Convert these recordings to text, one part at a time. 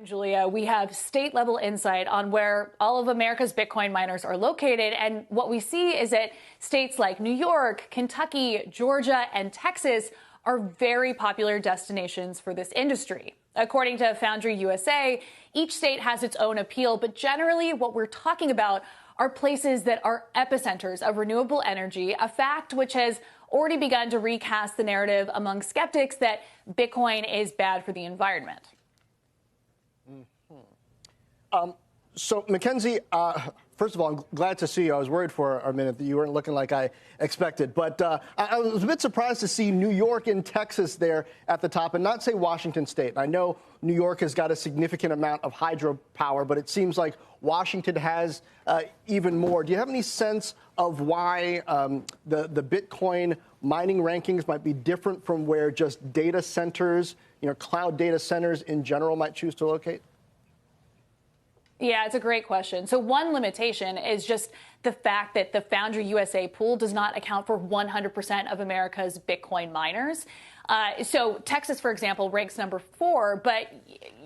Julia, we have state level insight on where all of America's Bitcoin miners are located. And what we see is that states like New York, Kentucky, Georgia, and Texas are very popular destinations for this industry. According to Foundry USA, each state has its own appeal, but generally what we're talking about are places that are epicenters of renewable energy, a fact which has already begun to recast the narrative among skeptics that Bitcoin is bad for the environment. So, Mackenzie, first of all, I'm glad to see you. I was worried for a minute that you weren't looking like I expected. But I was a bit surprised to see New York and Texas there at the top and not, say, Washington State. I know New York has got a significant amount of hydropower, but it seems like Washington has even more. Do you have any sense of why the Bitcoin mining rankings might be different from where just data centers, cloud data centers in general might choose to locate? Yeah, it's a great question. So one limitation is just the fact that the Foundry USA pool does not account for 100% of America's Bitcoin miners. So Texas, for example, ranks number 4, but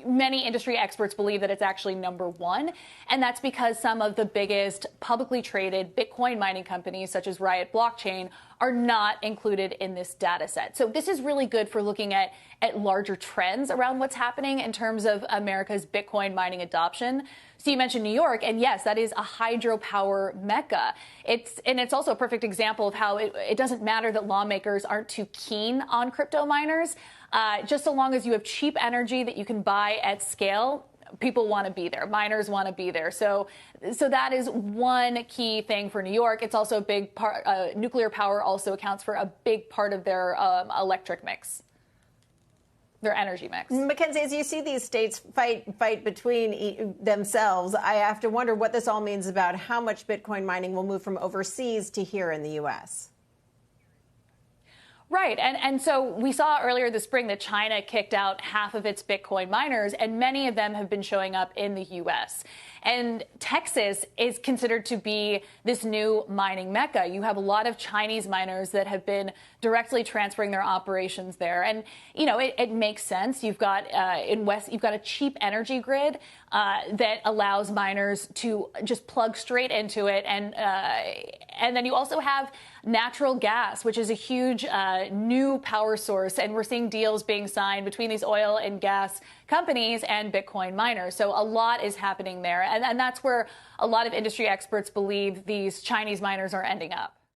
many industry experts believe that it's actually number 1. And that's because some of the biggest publicly traded Bitcoin mining companies, such as Riot Blockchain, are not included in this data set. So this is really good for looking at larger trends around what's happening in terms of America's Bitcoin mining adoption. So you mentioned New York, and yes, that is a hydropower mecca. It's also a perfect example of how it doesn't matter that lawmakers aren't too keen on crypto miners. Just so long as you have cheap energy that you can buy at scale, people want to be there. Miners want to be there. So that is one key thing for New York. It's also a big part. Nuclear power also accounts for a big part of their electric mix, their energy mix. Mackenzie, as you see these states fight between themselves, I have to wonder what this all means about how much Bitcoin mining will move from overseas to here in the U.S. Right. And so we saw earlier this spring that China kicked out half of its Bitcoin miners, and many of them have been showing up in the U.S. And Texas is considered to be this new mining mecca. You have a lot of Chinese miners that have been directly transferring their operations there. And, it makes sense. You've got you've got a cheap energy grid that allows miners to just plug straight into it. And then you also have natural gas, which is a huge new power source. And we're seeing deals being signed between these oil and gas companies and Bitcoin miners. So a lot is happening there. And that's where a lot of industry experts believe these Chinese miners are ending up.